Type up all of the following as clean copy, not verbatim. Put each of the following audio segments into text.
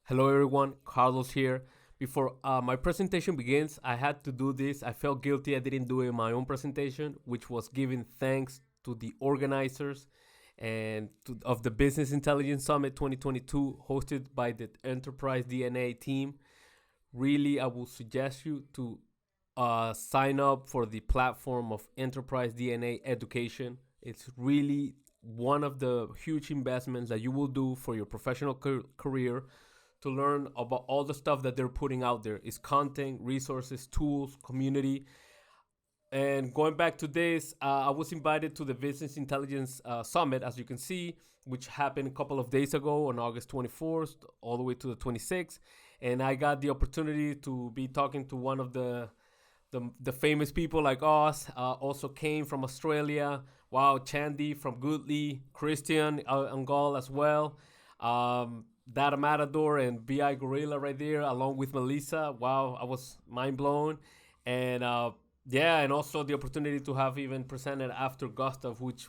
Hello, everyone. Carlos here. Before my presentation begins, I had to do this. I felt guilty I didn't do it in my own presentation, which was giving thanks to the organizers of the Business Intelligence Summit 2022, hosted by the Enterprise DNA team. Really, I will suggest you to sign up for the platform of Enterprise DNA Education. It's really one of the huge investments that you will do for your professional career to learn about all the stuff that they're putting out there. Is content, resources, tools, community. And going back to this, I was invited to the Business Intelligence Summit, as you can see, which happened a couple of days ago on August 24th, all the way to the 26th. And I got the opportunity to be talking to one of the famous people like us. Also came from Australia. Wow, Chandy from Goodly, Christian Angal as well. Data Matador and BI Gorilla right there, along with Melissa. Wow, I was mind blown. And yeah, and also the opportunity to have even presented after Gustav, which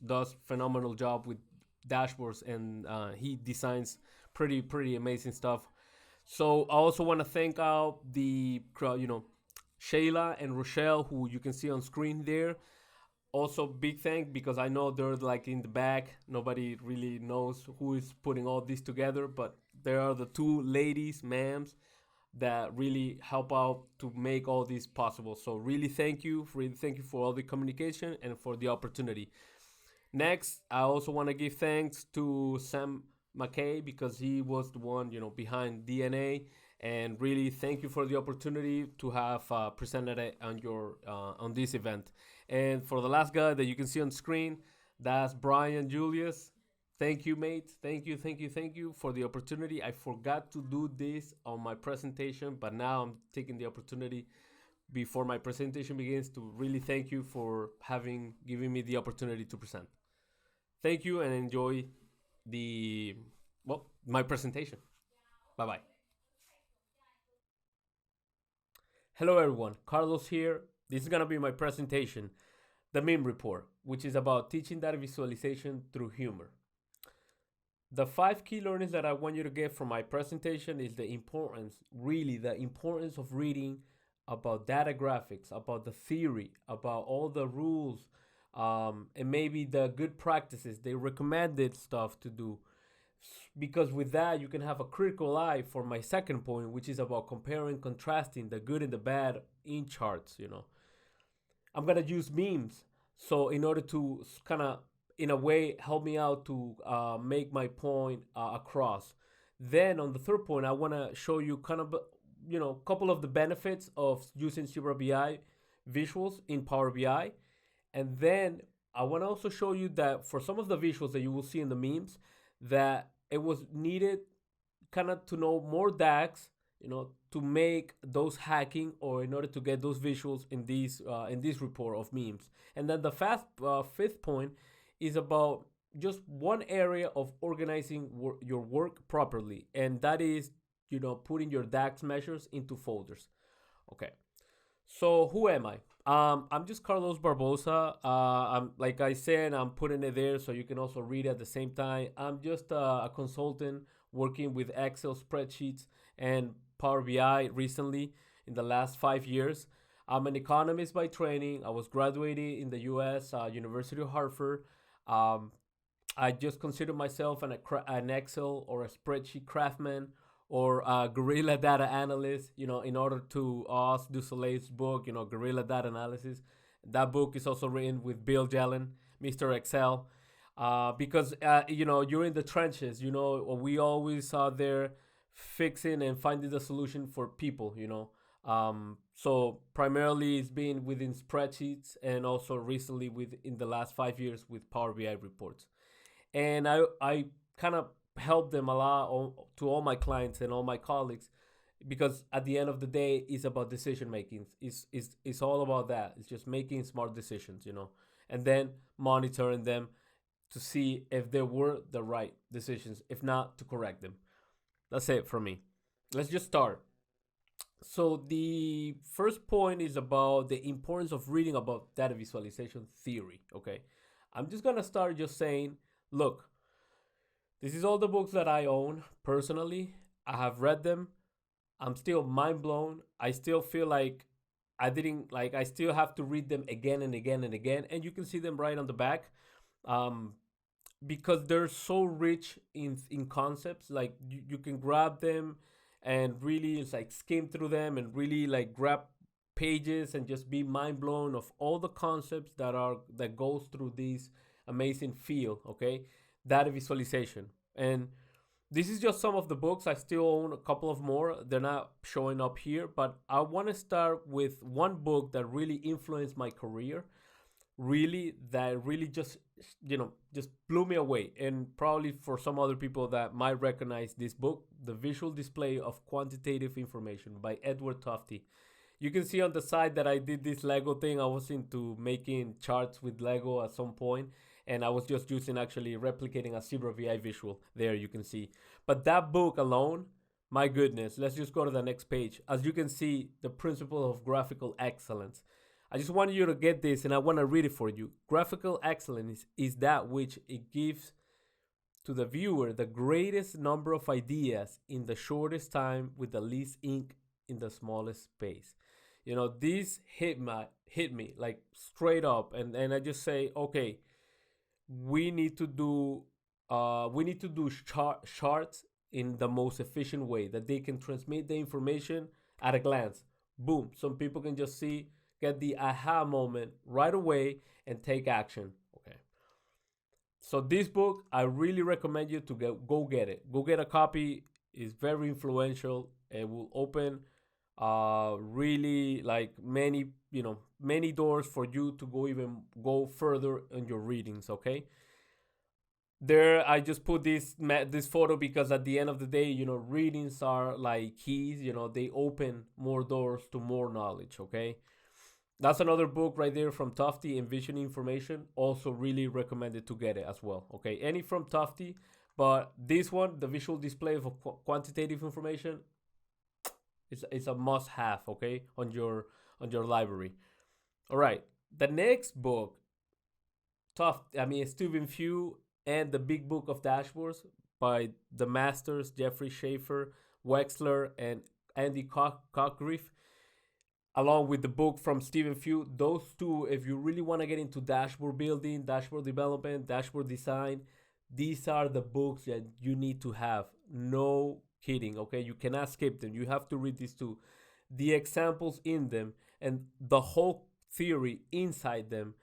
does phenomenal job with dashboards, and he designs pretty amazing stuff. So I also want to thank out the Shayla and Rochelle, who you can see on screen there. Also, big thank because I know they're like in the back. Nobody really knows who is putting all this together, but there are the two ladies, ma'ams, that really help out to make all this possible. So really thank you for all the communication and for the opportunity. Next, I also want to give thanks to Sam McKay because he was the one, behind DNA, and really thank you for the opportunity to have presented it on this event. And for the last guy that you can see on screen, that's Brian Julius. Thank you, mate. Thank you for the opportunity. I forgot to do this on my presentation, but now I'm taking the opportunity before my presentation begins to really thank you for having given me the opportunity to present. Thank you and enjoy the my presentation. Bye bye. Hello everyone, Carlos here. This is gonna be my presentation, the meme report, which is about teaching data visualization through humor. The five key learnings that I want you to get from my presentation is the importance, really the importance of reading about data graphics, about the theory, about all the rules, and maybe the good practices, the recommended stuff to do. Because with that, you can have a critical eye for my second point, which is about comparing, contrasting the good and the bad in charts. I'm gonna use memes. So in order to kind of, in a way, help me out to make my point across. Then on the third point, I want to show you kind of, a couple of the benefits of using Zebra BI visuals in Power BI. And then I want to also show you that for some of the visuals that you will see in the memes, that it was needed kind of to know more DAX, to make those hacking or in order to get those visuals in this report of memes. And then the fifth point is about just one area of organizing your work properly, and that is putting your DAX measures into folders. Okay, so who am I? I'm just Carlos Barbosa. I'm like I said, I'm putting it there so you can also read it at the same time. I'm just a consultant working with Excel spreadsheets and Power BI recently in the last 5 years. I'm an economist by training. I was graduated in the U.S. University of Hartford. Um, I just consider myself an Excel or a spreadsheet craftsman or a guerrilla data analyst, in order to us do Soleil's book, Guerrilla Data Analysis. That book is also written with Bill Jelen, Mr. Excel. Because, you're in the trenches, we always are there fixing and finding the solution for people. So primarily it's been within spreadsheets and also recently in the last 5 years with Power BI reports. And I kind of help them a lot to all my clients and all my colleagues because at the end of the day it's about decision making. It's all about that. It's just making smart decisions, and then monitoring them to see if they were the right decisions. If not, to correct them. That's it for me. Let's just start. So the first point is about the importance of reading about data visualization theory. Okay, I'm just gonna start just saying, look, this is all the books that I own personally. I have read them. I'm still mind blown. I still feel like I didn't like. I still have to read them again and again and again. And you can see them right on the back, um, because they're so rich in concepts. Like you can grab them and really it's like skim through them and really like grab pages and just be mind blown of all the concepts that goes through this amazing field. Okay, data visualization. And this is just some of the books. I still own a couple of more. They're not showing up here, but I want to start with one book that really influenced my career. Really, that really just just blew me away. And probably for some other people that might recognize this book, The Visual Display of Quantitative Information by Edward Tufte. You can see on the side that I did this Lego thing. I was into making charts with Lego at some point, and I was just using actually replicating a Zebra VI visual. There you can see. But that book alone, my goodness, let's just go to the next page. As you can see, the principle of graphical excellence. I just want you to get this and I want to read it for you. Graphical excellence is that which it gives to the viewer the greatest number of ideas in the shortest time with the least ink in the smallest space. This hit me like straight up, and I just say, okay, we need to do charts in the most efficient way that they can transmit the information at a glance. Boom, some people can just see, get the aha moment right away and take action. Okay, so this book I really recommend you to go get it. Go get a copy. It's very influential. It will open really like many doors for you to go further in your readings. Okay, there I just put this photo because at the end of the day, readings are like keys. They open more doors to more knowledge. Okay, that's another book right there from Tufte, Envision Information. Also really recommended to get it as well. Okay, any from Tufte, but this one, The Visual Display of Quantitative Information, it's a must have. Okay, on your library. All right, the next book, Stephen Few and the Big Book of Dashboards by the masters Jeffrey Schaefer, Wexler, and Andy Cockgriff, along with the book from Stephen Few. Those two, if you really want to get into dashboard building, dashboard development, dashboard design, these are the books that you need to have. No kidding, okay? You cannot skip them. You have to read these two. The examples in them and the whole theory inside them,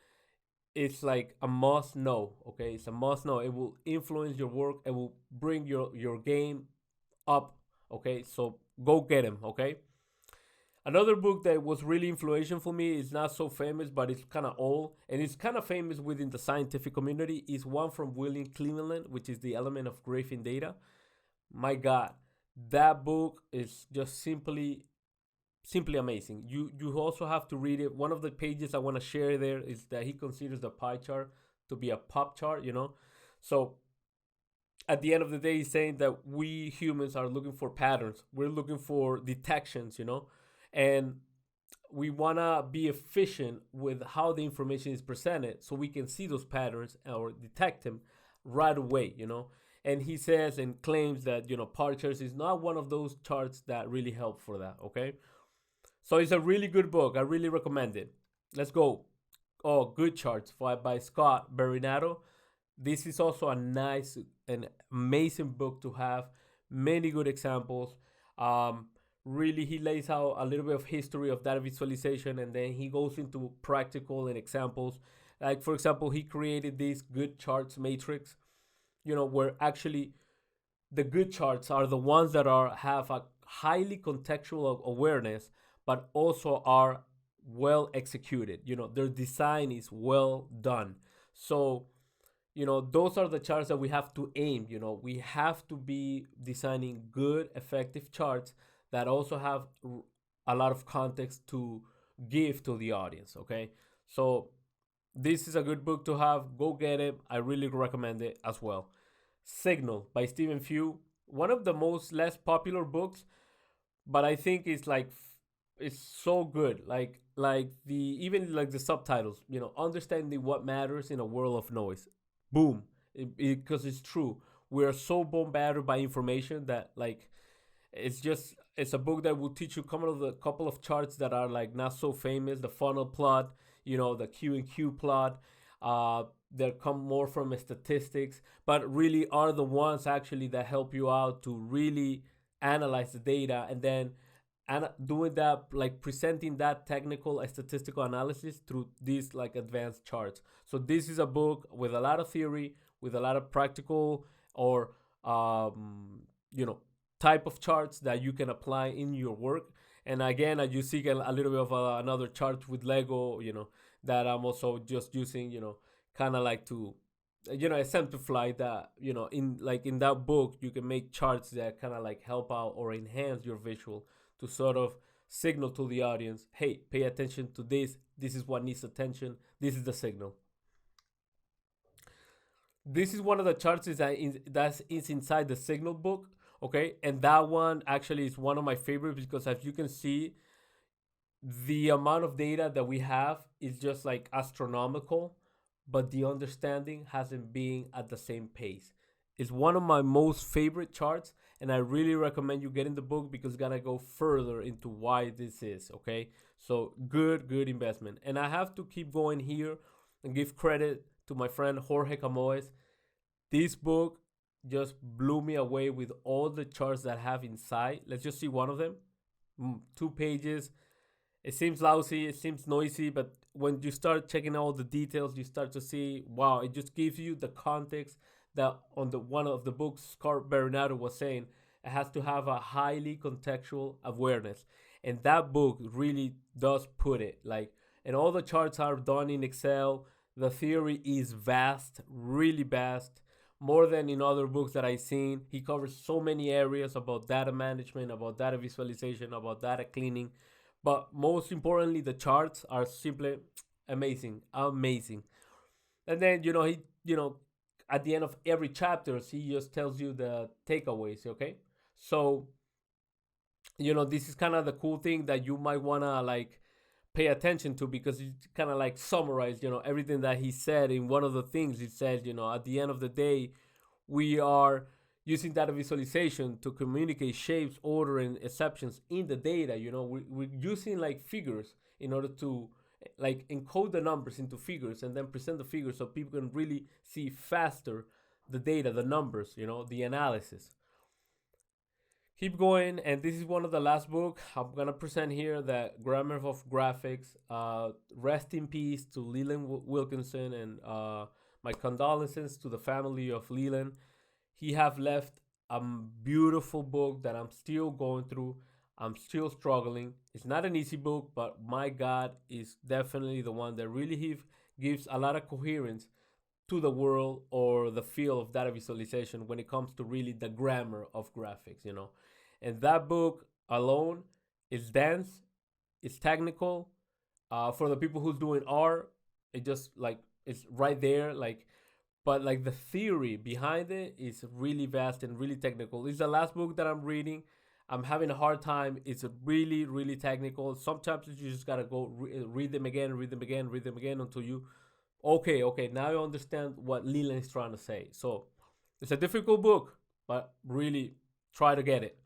it's like a must know, okay? It's a must know. It will influence your work. It will bring your game up, okay? So go get them, okay? Another book that was really influential for me is not so famous, but it's kind of old, and it's kind of famous within the scientific community, is one from William Cleveland, which is The Element of Graphing Data. My God, that book is just simply amazing. You also have to read it. One of the pages I want to share there is that he considers the pie chart to be a pop chart. So at the end of the day, he's saying that we humans are looking for patterns. We're looking for detections. And we want to be efficient with how the information is presented so we can see those patterns or detect them right away. And he says and claims that pie charts is not one of those charts that really help for that. Okay, so it's a really good book. I really recommend it. Let's go. Oh, Good Charts by Scott Berinato. This is also a nice and amazing book to have. Many good examples. Really, he lays out a little bit of history of data visualization, and then he goes into practical and examples. Like, for example, he created this good charts matrix, where actually the good charts are the ones that have a highly contextual awareness, but also are well executed. Their design is well done. So, those are the charts that we have to aim. We have to be designing good, effective charts that also have a lot of context to give to the audience. Okay, so this is a good book to have. Go get it. I really recommend it as well. Signal by Stephen Few, one of the most less popular books, but I think it's so good. Like the even like the subtitles, understanding what matters in a world of noise. Boom, because it's true. We are so bombarded by information that, like, It's a book that will teach you couple of charts that are like not so famous. The funnel plot, the Q and Q plot. Uh, that come more from statistics, but really are the ones actually that help you out to really analyze the data, and then doing that, like presenting that technical statistical analysis through these like advanced charts. So this is a book with a lot of theory, with a lot of practical or um, you know type of charts that you can apply in your work. And again, you see a little bit of another chart with Lego, that I'm also just using, kind of like to exemplify that, in that book you can make charts that kind of like help out or enhance your visual to sort of signal to the audience, hey, pay attention to this. This is what needs attention. This is the signal. This is one of the charts that is inside the signal book. Okay, and that one actually is one of my favorites because, as you can see, the amount of data that we have is just like astronomical, but the understanding hasn't been at the same pace. It's one of my most favorite charts, and I really recommend you getting the book because it's gonna go further into why this is. Okay, so good investment. And I have to keep going here and give credit to my friend Jorge Camoes. This book just blew me away with all the charts that I have inside. Let's just see one of them. 2 pages. It seems lousy, it seems noisy, but when you start checking all the details, you start to see, wow, it just gives you the context that on the one of the books Scott Bernardo was saying, it has to have a highly contextual awareness. And that book really does put it. Like, and all the charts are done in Excel. The theory is vast, really vast, more than in other books that I've seen. He covers so many areas about data management, about data visualization, about data cleaning. But most importantly, the charts are simply amazing, amazing. And then, at the end of every chapter, he just tells you the takeaways, okay? So, this is kind of the cool thing that you might want to like pay attention to, because you kind of like summarize, everything that he said. In one of the things he said, at the end of the day, we are using data visualization to communicate shapes, order, and exceptions in the data. We're using like figures in order to like encode the numbers into figures and then present the figures so people can really see faster the data, the numbers, the analysis. Keep going, and this is one of the last book I'm gonna present here, the Grammar of Graphics. Rest in peace to Leland Wilkinson, and my condolences to the family of Leland. He have left a beautiful book that I'm still going through. I'm still struggling. It's not an easy book, but my God, is definitely the one that really gives a lot of coherence to the world or the field of data visualization when it comes to really the grammar of graphics. And that book alone is dense, it's technical. For the people who's doing art, it just like it's right there, like, but like the theory behind it is really vast and really technical. It's the last book that I'm reading. I'm having a hard time. It's really technical. Some chapters you just gotta go read them again, read them again, read them again until you, okay, now you understand what Leland is trying to say. So it's a difficult book, but really try to get it.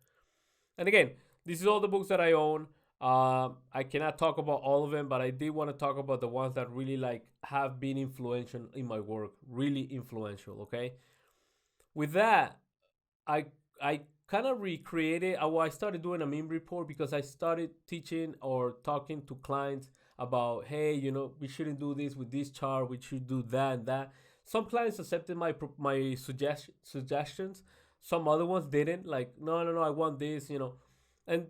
And again, this is all the books that I own. I cannot talk about all of them, but I did want to talk about the ones that really like have been influential in my work, really influential. Okay. With that, I I kind of recreated. I started doing a meme report because I started teaching or talking to clients about, hey, we shouldn't do this with this chart. We should do that and that. Some clients accepted my suggestions. Some other ones didn't. Like, no, I want this. And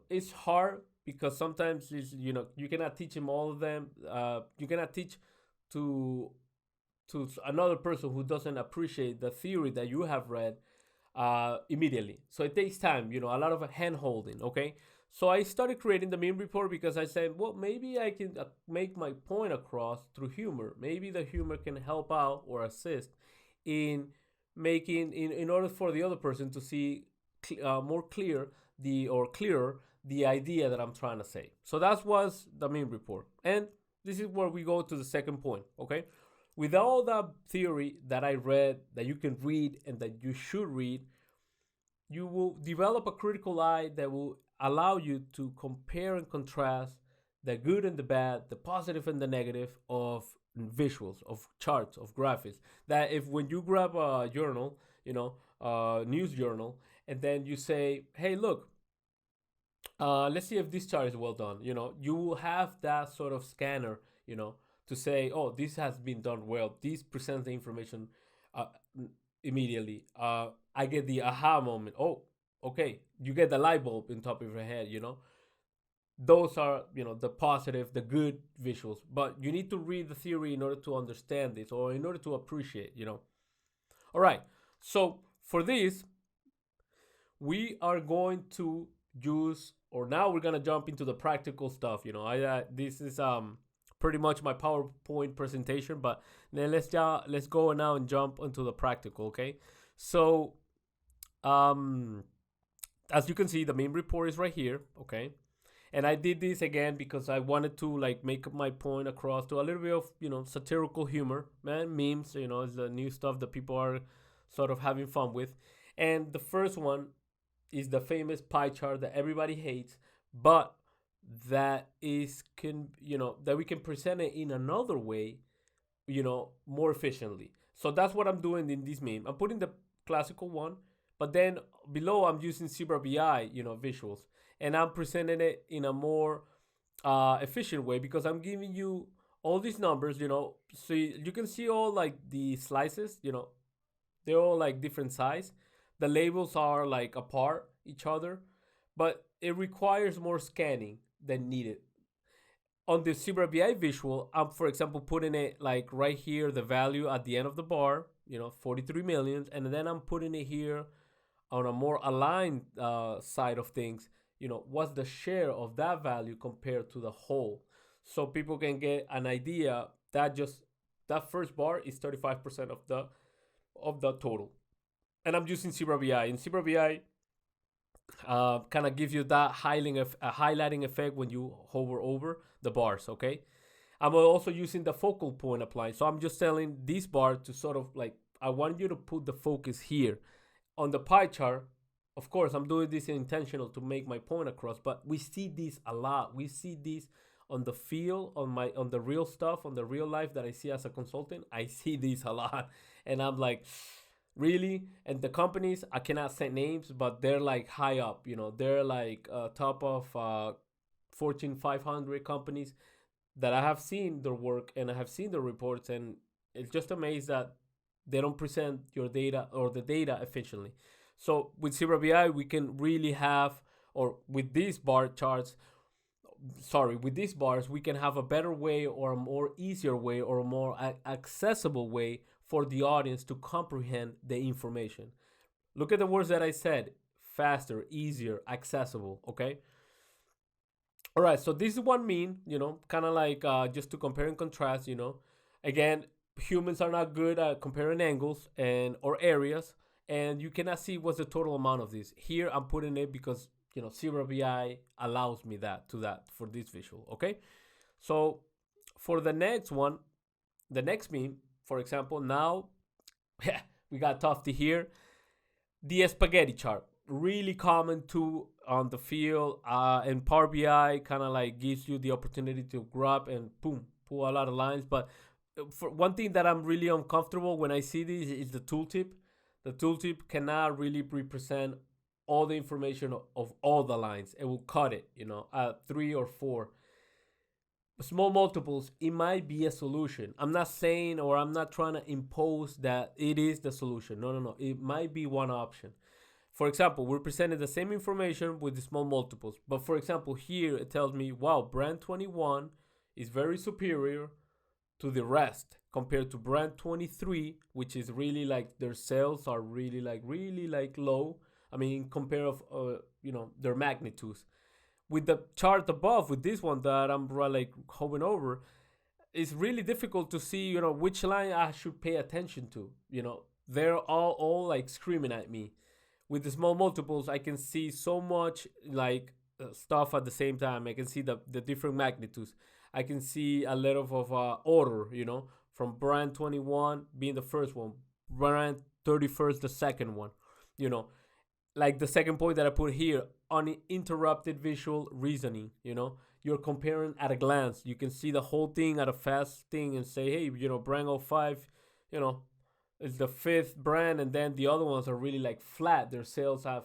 it's hard because sometimes you cannot teach them all of them. You cannot teach to another person who doesn't appreciate the theory that you have read immediately. So it takes time, a lot of hand holding. Okay. So I started creating the meme report because I said, well, maybe I can make my point across through humor. Maybe the humor can help out or assist in making, in order for the other person to see more clearer the idea that I'm trying to say. So that was the meme report. And this is where we go to the second point. Okay. With all that theory that I read, that you can read and that you should read, you will develop a critical eye that will allow you to compare and contrast the good and the bad, the positive and the negative of visuals, of charts, of graphics. That if when you grab a journal, a news journal, and then you say, hey, look, let's see if this chart is well done. You will have that sort of scanner, to say, oh, this has been done well. This presents the information uh, immediately. I get the aha moment. Oh, okay. You get the light bulb in top of your head. Those are the positive, the good visuals. But you need to read the theory in order to understand this, or in order to appreciate. All right. So for this, we are going to use, or now we're gonna jump into the practical stuff. I this is pretty much my PowerPoint presentation, but then let's go now and jump into the practical. Okay, so um, as you can see, the main report is right here. Okay, and I did this again because I wanted to like make my point across to a little bit of satirical humor, man, memes. Is the new stuff that people are sort of having fun with. And the first one is the famous pie chart that everybody hates, but that is can that we can present it in another way, more efficiently. So that's what I'm doing in this meme. I'm putting the classical one, but then below I'm using Zebra BI, visuals, and I'm presenting it in a more efficient way because I'm giving you all these numbers, so you can see all like the slices, they're all like different size. The labels are like apart each other, but it requires more scanning than needed. On the Zebra BI visual, I'm for example putting it like right here, the value at the end of the bar, 43 million, and then I'm putting it here on a more aligned side of things. What's the share of that value compared to the whole, so people can get an idea that just that first bar is 35% of the total. And I'm using Zebra BI. And Zebra BI kind of gives you that highlighting effect when you hover over the bars, okay? I'm also using the focal point apply. So I'm just telling this bar to sort of like, I want you to put the focus here. On the pie chart, of course, I'm doing this intentional to make my point across, but we see this a lot. We see this on the field, on the real stuff, on the real life that I see as a consultant. I see this a lot. And I'm like, really? And the companies, I cannot say names, but they're like high up, they're like top of Fortune 500 companies that I have seen their work and I have seen their reports, and it's just amazed that they don't present your data or the data efficiently. So with Zebra BI, we can really have, or with these with these bars, we can have a better way or a more easier way or a more accessible way for the audience to comprehend the information. Look at the words that I said: faster, easier, accessible. Okay. All right. So this is one mean, kind of like just to compare and contrast. Again, humans are not good at comparing angles and or areas, and you cannot see what's the total amount of this. Here, I'm putting it because Zebra BI allows me that for this visual. Okay. So for the next one, the next meme, for example, now we got Tufty here. The spaghetti chart, really common too on the field, and Power BI kind of like gives you the opportunity to grab and boom, pull a lot of lines. But for one thing that I'm really uncomfortable when I see this is the tooltip. The tooltip cannot really represent all the information of all the lines. It will cut it, at 3 or 4 small multiples. It might be a solution. I'm not saying, or I'm not trying to impose that it is the solution. No. It might be one option. For example, we're presenting the same information with the small multiples. But for example, here it tells me, wow, brand 21 is very superior to the rest compared to brand 23, which is really like their sales are really like low. I mean, compare of their magnitudes. With the chart above, with this one that I'm like hovering over, it's really difficult to see, which line I should pay attention to. They're all like screaming at me. With the small multiples, I can see so much like stuff at the same time. I can see the different magnitudes. I can see a lot of order, from brand 21 being the first one, brand 31st the second one, you know like the second point that I put here, uninterrupted visual reasoning. You're comparing at a glance. You can see the whole thing at a fast thing and say, hey, brand '05, you know, is the fifth brand, and then the other ones are really like flat. Their sales have,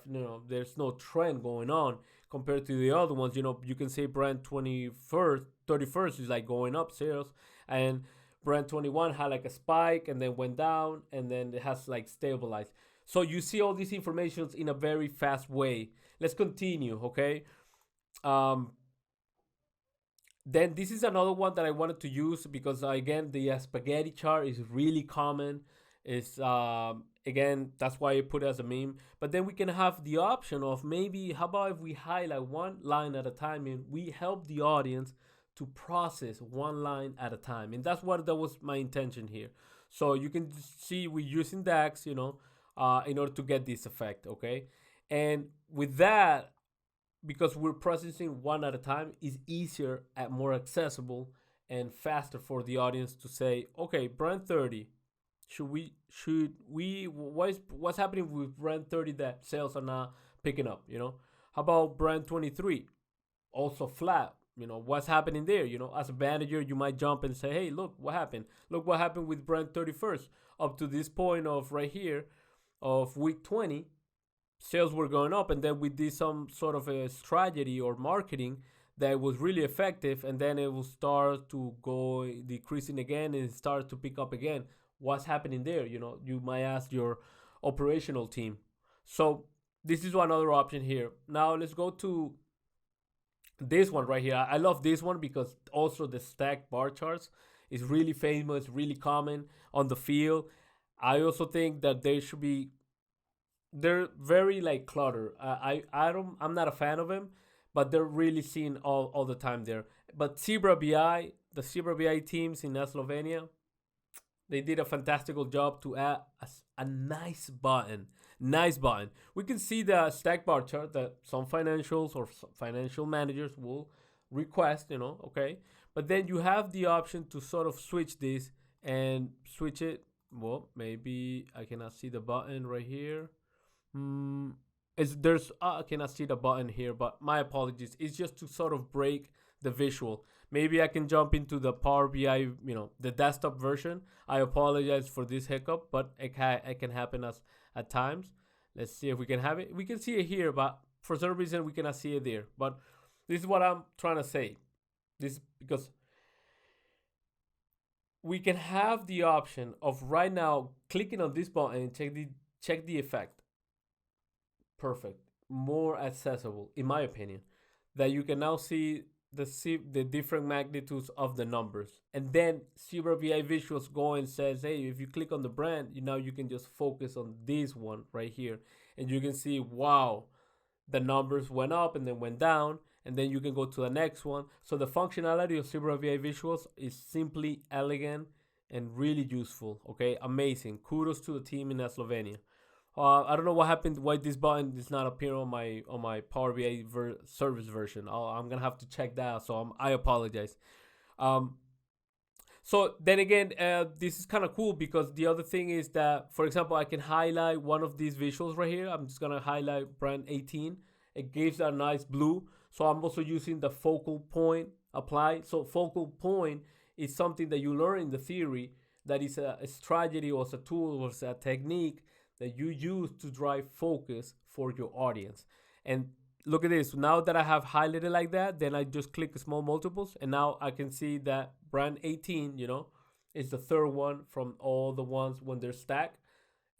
there's no trend going on compared to the other ones. You can say brand 21st, 31st is like going up sales, and brand 21 had like a spike and then went down, and then it has like stabilized. So you see all these informations in a very fast way. Let's continue, okay? Um, then this is another one that I wanted to use because again the spaghetti chart is really common. Is again that's why I put it as a meme. But then we can have the option of maybe how about if we highlight one line at a time and we help the audience to process one line at a time, and that was my intention here. So you can see we're using DAX, in order to get this effect, okay? And with that, because we're processing one at a time, is easier and more accessible and faster for the audience to say, okay, brand 30, should we what's happening with brand 30 that sales are not picking up, how about brand 23, also flat, what's happening there, as a manager you might jump and say, hey, look what happened with brand 31st up to this point of right here of week 20. Sales were going up, and then we did some sort of a strategy or marketing that was really effective, and then it will start to go decreasing again and start to pick up again. What's happening there? You might ask your operational team. So this is another option here. Now let's go to this one right here. I love this one because also the stack bar charts is really famous, really common on the field. I also think that they're very like clutter. I'm not a fan of them, but they're really seen all the time there. But the Zebra BI teams in Slovenia, they did a fantastical job to add a nice button. Nice button. We can see the stack bar chart that some financials or financial managers will request, okay? But then you have the option to sort of switch this and switch it. Well, maybe I cannot see the button right here. Is there's I cannot see the button here, but my apologies. It's just to sort of break the visual. Maybe I can jump into the Power BI, the desktop version. I apologize for this hiccup, but it can happen at times. Let's see if we can have it. We can see it here, but for some reason we cannot see it there. But this is what I'm trying to say. This because we can have the option of right now clicking on this button and check the effect. Perfect, more accessible in my opinion, that you can now see the different magnitudes of the numbers, and then Zebra BI visuals go and says, hey, if you click on the brand, you can just focus on this one right here, and you can see, wow, the numbers went up and then went down, and then you can go to the next one. So the functionality of Zebra BI visuals is simply elegant and really useful. Okay, amazing, kudos to the team in Slovenia. I don't know what happened. Why this button is not appearing on my Power BI service version. I'm gonna have to check that out. So I apologize. Um, so then again, this is kind of cool because the other thing is that, for example, I can highlight one of these visuals right here. I'm just gonna highlight brand 18. It gives a nice blue. So I'm also using the focal point apply. So focal point is something that you learn in the theory, that is a strategy or a tool or a technique that you use to drive focus for your audience. And look at this. Now that I have highlighted like that, then I just click small multiples, and now I can see that brand 18, is the third one from all the ones when they're stacked.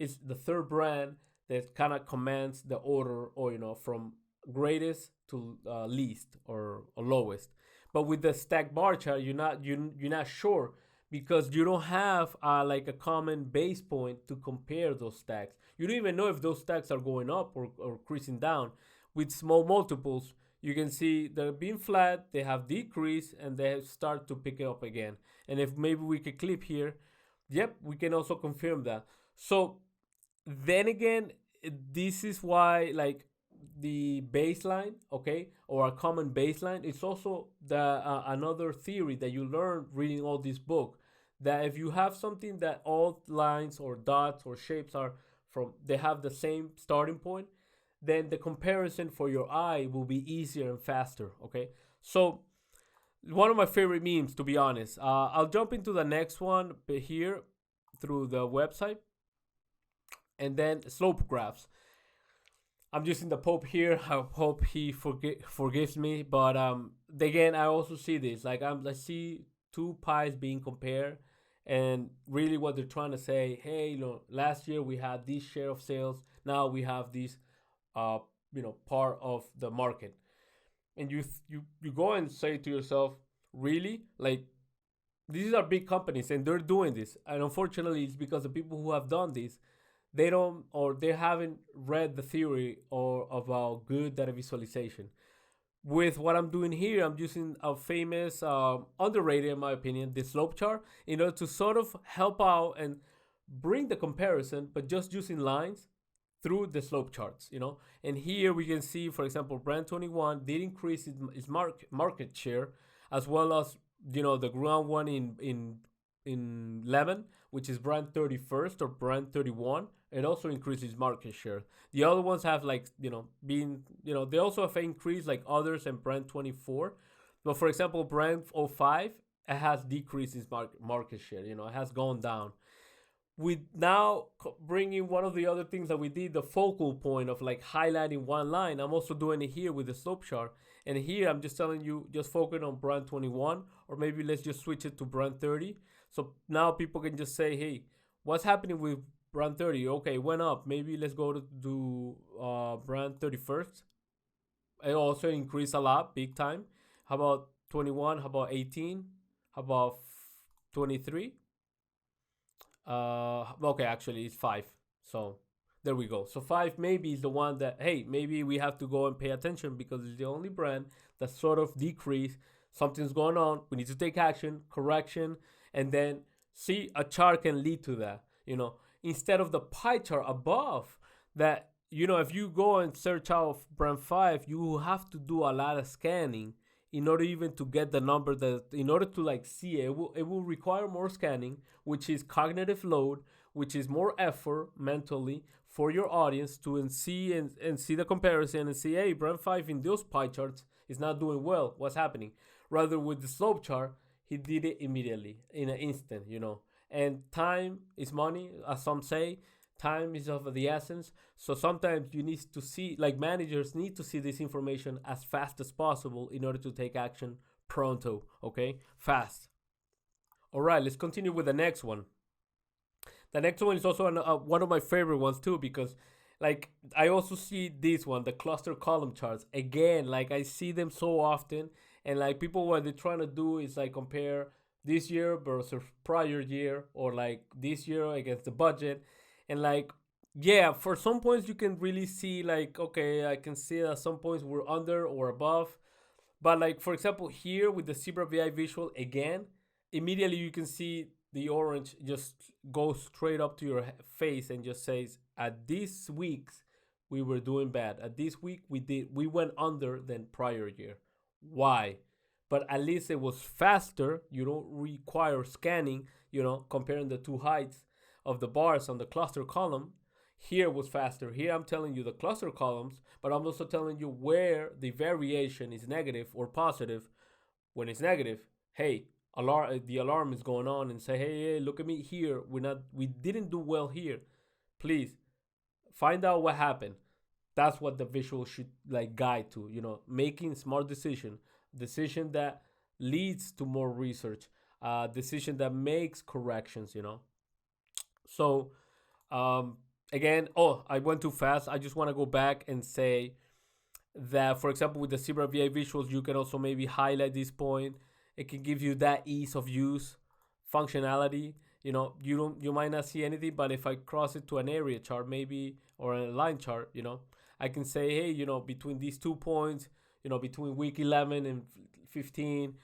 It's the third brand that kind of commands the order, or from greatest to least or lowest. But with the stack bar chart, you're not sure, because you don't have like a common base point to compare those stacks. You don't even know if those stacks are going up or creasing down. With small multiples, you can see they're being flat, they have decreased, and they start to pick it up again. And if maybe we could clip here, yep, we can also confirm that. So then again, this is why, like, the baseline, okay, or a common baseline, it's also the another theory that you learn reading all this book, that if you have something that all lines or dots or shapes are from, they have the same starting point, then the comparison for your eye will be easier and faster. Okay, so one of my favorite memes, to be honest. I'll jump into the next one here through the website, and then slope graphs. I'm using the Pope here. I hope he forgives me. But again, I also see this. Like I see two pies being compared, and really what they're trying to say. Hey, last year we had this share of sales. Now we have this, uh, part of the market. And you go and say to yourself, really, like these are big companies and they're doing this. And unfortunately, it's because the people who have done this, they don't, or they haven't read the theory or about good data visualization. With what I'm doing here, I'm using a famous, underrated in my opinion, the slope chart, in order to sort of help out and bring the comparison, but just using lines through the slope charts. And here we can see, for example, brand 21 did increase its market share, as well as the ground one in 11, which is brand 31st or brand 31. It also increases market share. The other ones have, like, been, they also have increased like others and brand 24. But for example, brand 05, it has decreased its market share. It has gone down. We now bringing one of the other things that we did, the focal point of like highlighting one line. I'm also doing it here with the slope chart. And here I'm just telling you, just focus on brand 21, or maybe let's just switch it to brand 30. So now people can just say, hey, what's happening with brand 30? Okay, went up. Maybe let's go to do brand 31st. It also increased a lot, big time. How about 21? How about 18? How about 23? Okay, actually it's 5. So there we go. So 5 maybe is the one that, hey, maybe we have to go and pay attention, because it's the only brand that sort of decreased. Something's going on, we need to take action, correction, and then see, a chart can lead to that. Instead of the pie chart above that, if you go and search out brand 5, you have to do a lot of scanning in order even to get the number, that in order to like see it, it will require more scanning, which is cognitive load, which is more effort mentally for your audience to and see the comparison and see, hey, brand 5 in those pie charts is not doing well, what's happening. Rather, with the slope chart, he did it immediately, in an instant. And time is money, as some say. Time is of the essence. So sometimes you need to see, like, managers need to see this information as fast as possible in order to take action pronto. Okay, fast. All right, let's continue with the next one. The next one is also one of my favorite ones too, because like I also see this one, the cluster column charts. Again, like I see them so often, and like people, what they're trying to do is like compare this year versus prior year, or like this year against the budget. And like, yeah, for some points you can really see, like, okay, I can see at some points we're under or above. But like, for example, here with the Zebra VI visual, again, immediately you can see the orange just goes straight up to your face and just says, at these weeks we were doing bad. At this week we went under than prior year. Why? But at least it was faster. You don't require scanning, comparing the two heights of the bars on the cluster column. Here was faster. Here I'm telling you the cluster columns, but I'm also telling you where the variation is negative or positive. When it's negative, hey, the alarm is going on, and say, hey, look at me here. We didn't do well here. Please find out what happened. That's what the visual should like guide to, making smart decision that leads to more research, decision that makes corrections. So, again, I went too fast. I just want to go back and say that, for example, with the Zebra VA visuals, you can also maybe highlight this point. It can give you that ease of use, functionality. You might not see anything, but if I cross it to an area chart, maybe, or a line chart, I can say, hey, between these 2 points, between week 11 and 15,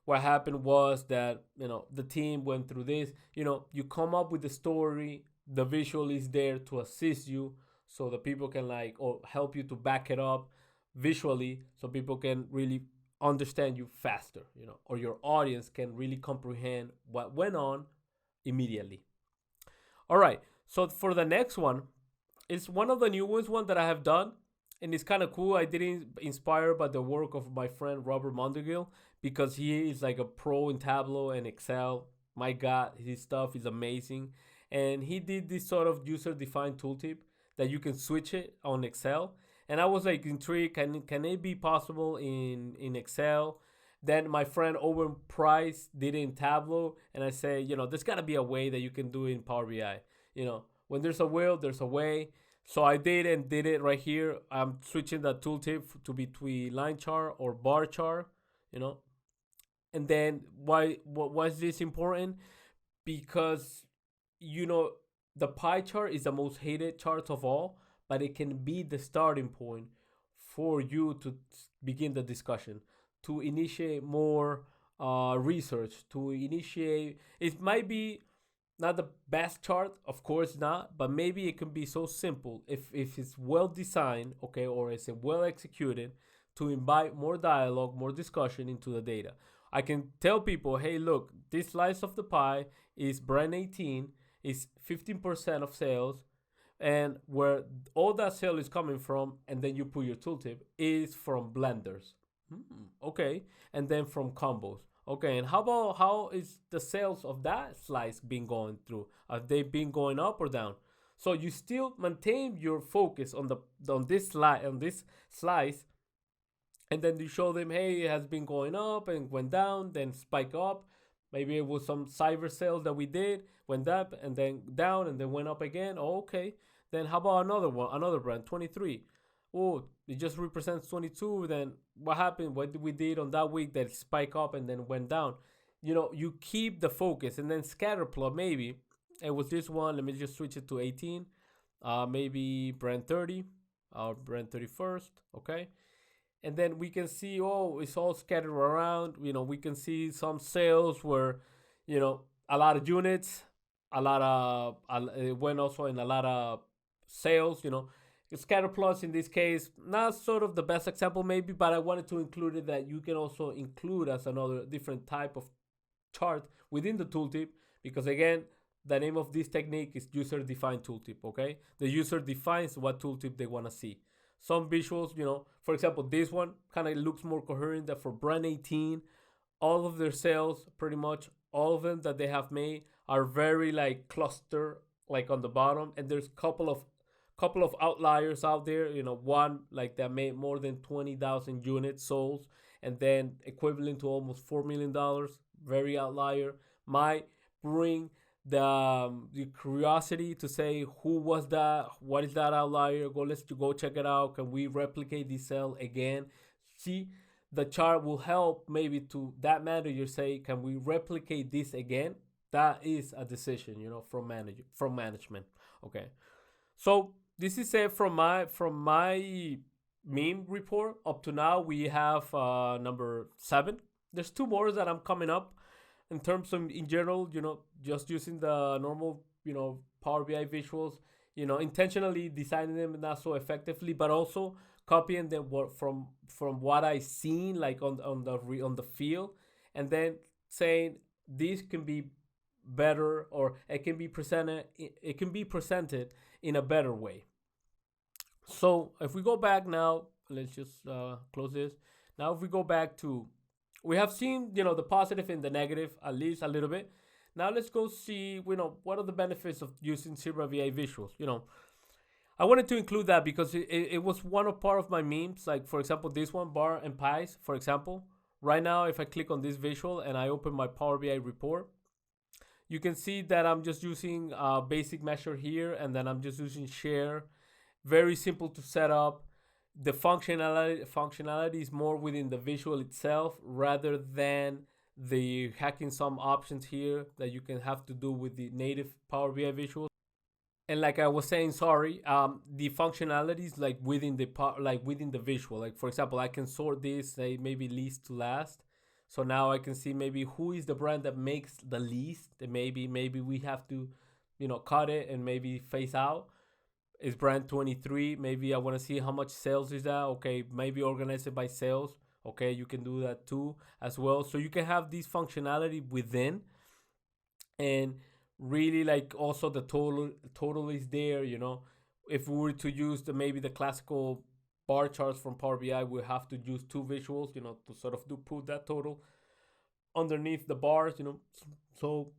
what happened was that, the team went through this. You come up with the story, the visual is there to assist you, so the people can like, or help you to back it up visually, so people can really understand you faster, or your audience can really comprehend what went on immediately. All right, so for the next one, it's one of the newest ones that I have done, and it's kind of cool. I didn't inspired by the work of my friend Robert Mondegill because he is like a pro in Tableau and Excel. My God, his stuff is amazing, and he did this sort of user-defined tooltip that you can switch it on Excel. And I was like intrigued. Can it be possible in Excel? Then my friend Owen Price did it in Tableau, and I say, there's gotta be a way that you can do it in Power BI. When there's a will, there's a way. So I did it right here. I'm switching the tooltip to between line chart or bar chart, you know. And then why is this important? Because you know the pie chart is the most hated chart of all, but it can be the starting point for you to begin the discussion, to initiate more research, to initiate. It might be not the best chart, of course not, but maybe it can be so simple if it's well designed, okay, or it's well executed to invite more dialogue, more discussion into the data. I can tell people, hey, look, this slice of the pie is brand 18, is 15% of sales, and where all that sale is coming from, and then you put your tooltip, is from blenders. Okay, and then from combos. Okay, and how about how is the sales of that slice been going through? Have they been going up or down? So you still maintain your focus on this slice, and then you show them, hey, it has been going up and went down, then spike up. Maybe it was some cyber sales that we did, went up and then down and then went up again. Oh, okay. Then how about another one, another brand, 23? Oh, it just represents 22. Then what happened? What did we did on that week that spike up and then went down? You keep the focus, and then scatter plot. Maybe it was this one. Let me just switch it to 18. Maybe brand 30 or brand 31st. Okay, and then we can see, oh, it's all scattered around. We can see some sales where a lot of units, it went also in a lot of sales. Scatter plots in this case, not sort of the best example maybe, but I wanted to include it that you can also include as another different type of chart within the tooltip, because again, the name of this technique is user defined tooltip. Okay, the user defines what tooltip they want to see. Some visuals, for example, this one kind of looks more coherent. That for brand 18, all of their sales, pretty much all of them that they have made, are very like cluster, like on the bottom, and there's couple of outliers out there. One like that made more than 20,000 units sold, and then equivalent to almost $4 million. Very outlier. Might bring the curiosity to say, who was that? What is that outlier? Let's go check it out. Can we replicate this cell again? See, the chart will help maybe to that manager say, can we replicate this again? That is a decision, from management. Okay, so this is it from my meme report. Up to now, we have number 7. There's 2 more that I'm coming up. In terms of in general, just using the normal, Power BI visuals, intentionally designing them not so effectively, but also copying them from what I seen like on the field, and then saying this can be better, or it can be presented in a better way. So if we go back now, let's just close this. Now if we go back to, we have seen the positive and the negative at least a little bit. Now let's go see what are the benefits of using Zebra VA visuals. I wanted to include that because it was one of part of my memes. Like for example, this one, bar and pies, for example. Right now, if I click on this visual and I open my Power BI report, you can see that I'm just using a basic measure here, and then I'm just using share. Very simple to set up. The functionality is more within the visual itself rather than the hacking some options here that you can have to do with the native Power BI visuals. And like I was saying, sorry, the functionalities like within the visual. Like for example, I can sort this, say maybe least to last. So now I can see maybe who is the brand that makes the least. And maybe we have to, cut it and maybe phase out. Is brand 23. Maybe I want to see how much sales is that. Okay, maybe organize it by sales. Okay, you can do that too as well. So you can have this functionality within, and really like also the total is there. If we were to use maybe the classical bar charts from Power BI, we have to use two visuals, to sort of do put that total underneath the bars. So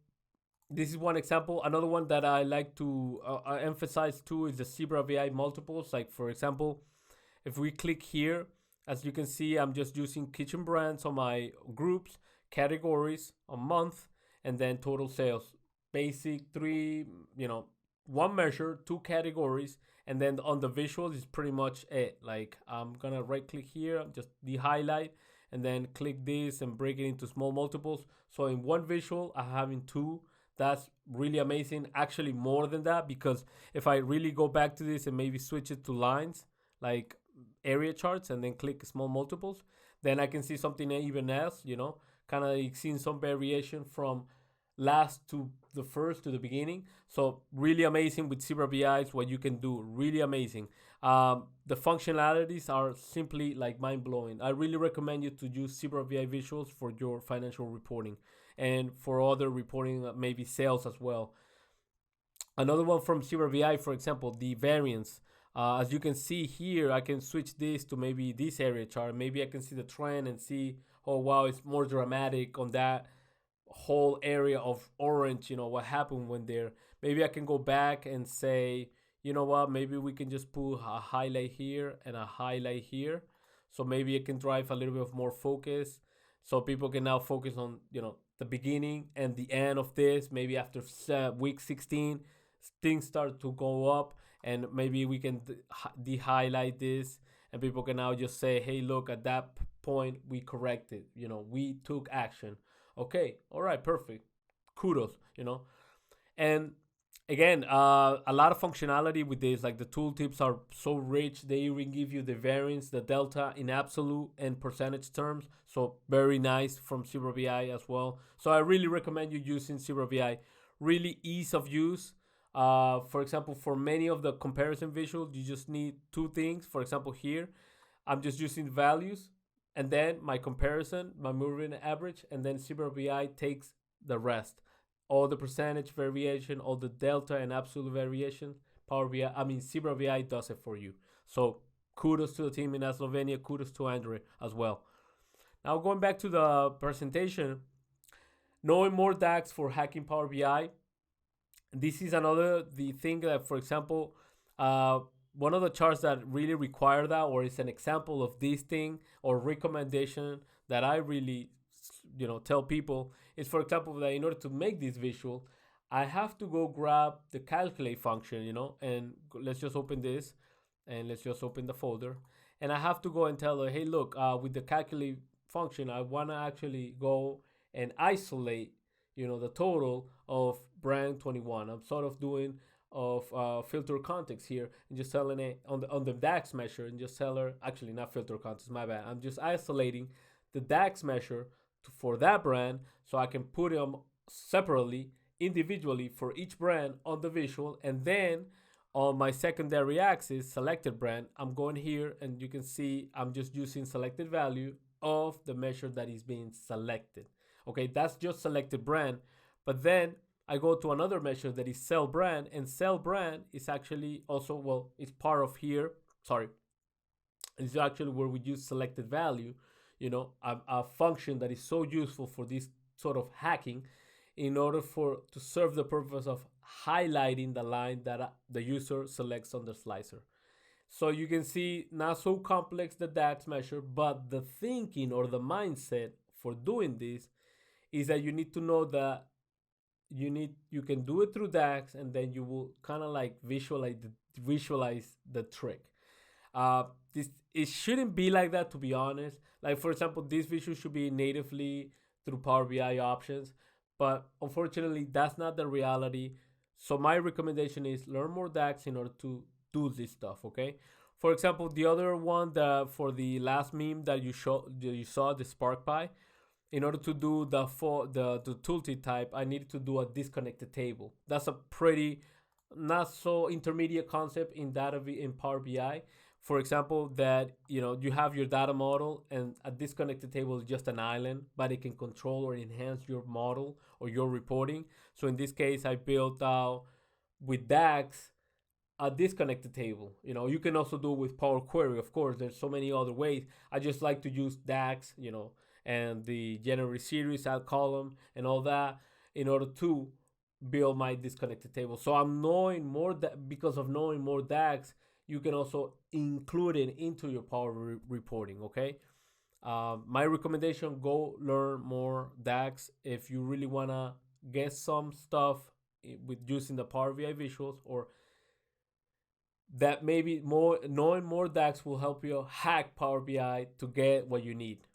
this is one example. Another one that I like to emphasize too is the Zebra VI multiples. Like for example, if we click here, as you can see, I'm just using kitchen brands on my groups, categories, a month, and then total sales. Basic three, one measure, two categories, and then on the visuals is pretty much it. Like I'm gonna right click here, just the highlight, and then click this and break it into small multiples. So in one visual, I'm having two. That's really amazing. Actually, more than that, because if I really go back to this and maybe switch it to lines, like area charts, and then click small multiples, then I can see something even else, kind of like seeing some variation from last to the first to the beginning. So really amazing with Zebra BI is what you can do. Really amazing. The functionalities are simply like mind blowing. I really recommend you to use Zebra BI visuals for your financial reporting and for other reporting, maybe sales as well. Another one from Zebra BI, for example, the variance. As you can see here, I can switch this to maybe this area chart. Maybe I can see the trend and see, oh wow, it's more dramatic on that whole area of orange. What happened when there. Maybe I can go back and say, you know what, maybe we can just put a highlight here and a highlight here. So maybe it can drive a little bit of more focus. So people can now focus on, the beginning and the end of this. Maybe after week 16, things start to go up, and maybe we can de-highlight this, and people can now just say, hey, look, at that point we corrected, we took action. Okay, all right, perfect, kudos. And again, a lot of functionality with this. Like the tooltips are so rich. They even give you the variance, the delta in absolute and percentage terms. So very nice from Zebra BI as well. So I really recommend you using Zebra BI. Really ease of use. For example, for many of the comparison visuals, you just need two things. For example, here, I'm just using values and then my comparison, my moving average, and then Zebra BI takes the rest. All the percentage variation, all the delta and absolute variation, Zebra BI does it for you. So kudos to the team in Slovenia, kudos to Andre as well. Now going back to the presentation, knowing more DAX for hacking Power BI. This is the thing that, for example, one of the charts that really require that, or is an example of this thing or recommendation that I really, tell people is, for example, that in order to make this visual, I have to go grab the calculate function, and let's just open this, and let's just open the folder, and I have to go and tell her, hey, look, with the calculate function, I want to actually go and isolate, the total of brand 21. I'm sort of doing of filter context here and just telling it on the DAX measure, and just tell her, actually not filter context, my bad. I'm just isolating the DAX measure for that brand, so I can put them separately, individually for each brand on the visual, and then on my secondary axis, selected brand, I'm going here and you can see I'm just using selected value of the measure that is being selected. Okay, that's just selected brand. But then I go to another measure that is sell brand, and sell brand is actually also, well, it's part of here. Sorry, it's actually where we use selected value, a function that is so useful for this sort of hacking in order to serve the purpose of highlighting the line that the user selects on the slicer. So you can see, not so complex the DAX measure, but the thinking or the mindset for doing this is that you need to know that you can do it through DAX, and then you will kind of like visualize the trick. This it shouldn't be like that, to be honest. Like for example, this visual should be natively through Power BI options, but unfortunately that's not the reality. So my recommendation is learn more DAX in order to do this stuff. Okay. For example, the other one that for the last meme that you saw the Spark Pie, in order to do the tooltip type, I needed to do a disconnected table. That's a pretty not so intermediate concept in Power BI. For example, that you have your data model, and a disconnected table is just an island, but it can control or enhance your model or your reporting. So in this case, I built out with DAX a disconnected table. You can also do it with Power Query. Of course, there's so many other ways. I just like to use DAX, and the generate series, add column, and all that in order to build my disconnected table. So I'm knowing more that because of knowing more DAX, you can also include it into your reporting. Okay. My recommendation: go learn more DAX if you really wanna get some stuff with using the Power BI visuals, or that maybe more knowing more DAX will help you hack Power BI to get what you need.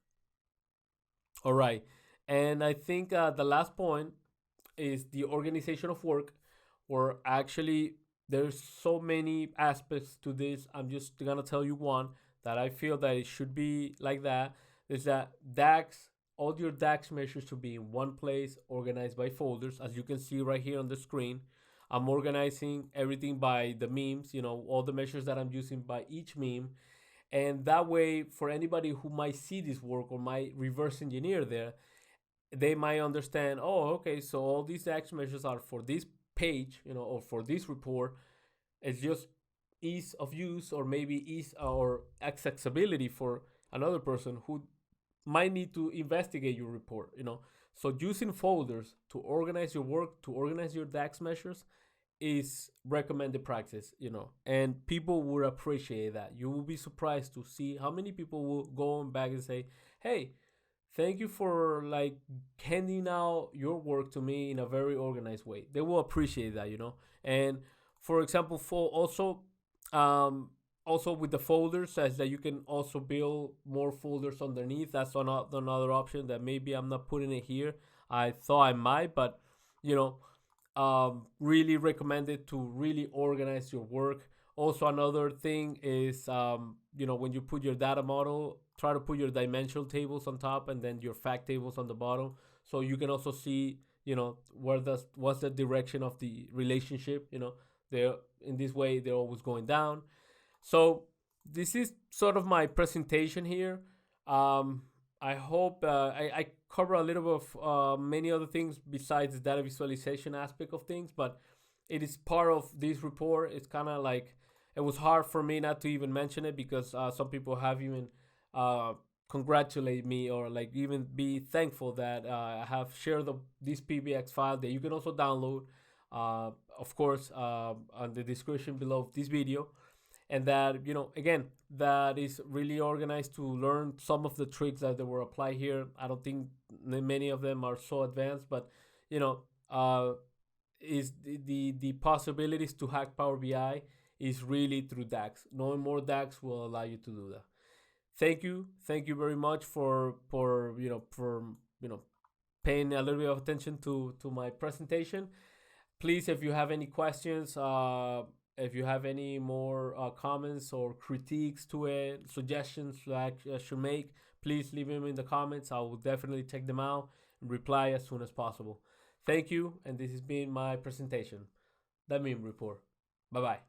All right, and I think the last point is the organization of work, where actually there's so many aspects to this. I'm just gonna tell you one that I feel that it should be like that. Is that DAX, all your DAX measures should be in one place, organized by folders, as you can see right here on the screen. I'm organizing everything by the memes, all the measures that I'm using by each meme. And that way, for anybody who might see this work or might reverse engineer there, they might understand, oh, okay, so all these action measures are for this page, or for this report. It's just ease of use, or maybe ease or accessibility for another person who might need to investigate your report. So using folders to organize your work, to organize your DAX measures, is recommended practice. And people will appreciate that. You will be surprised to see how many people will go on back and say, hey, thank you for like handing out your work to me in a very organized way. They will appreciate that. And for example, for also with the folders, says that you can also build more folders underneath. That's another option that maybe I'm not putting it here. I thought I might, but you know really recommended to really organize your work. Also, another thing is, when you put your data model, try to put your dimensional tables on top and then your fact tables on the bottom, so you can also see, what's the direction of the relationship. They're in this way they're always going down. So this is sort of my presentation here. Um, I hope I cover a little bit of many other things besides the data visualization aspect of things, but it is part of this report. It's kind of like it was hard for me not to even mention it because some people have even uh, congratulate me or like even be thankful that I have shared this PBX file that you can also download, of course, on the description below of this video. And that, again, that is really organized to learn some of the tricks that they were applied here. I don't think many of them are so advanced, but you know uh, is the possibilities to hack Power BI is really through DAX. Knowing more DAX will allow you to do that. Thank you very much for paying a little bit of attention to my presentation. Please, if you have any questions, if you have any more comments or critiques to it, suggestions that I should make, please leave them in the comments. I will definitely check them out and reply as soon as possible. Thank you, and this has been my presentation, the meme report. Bye bye.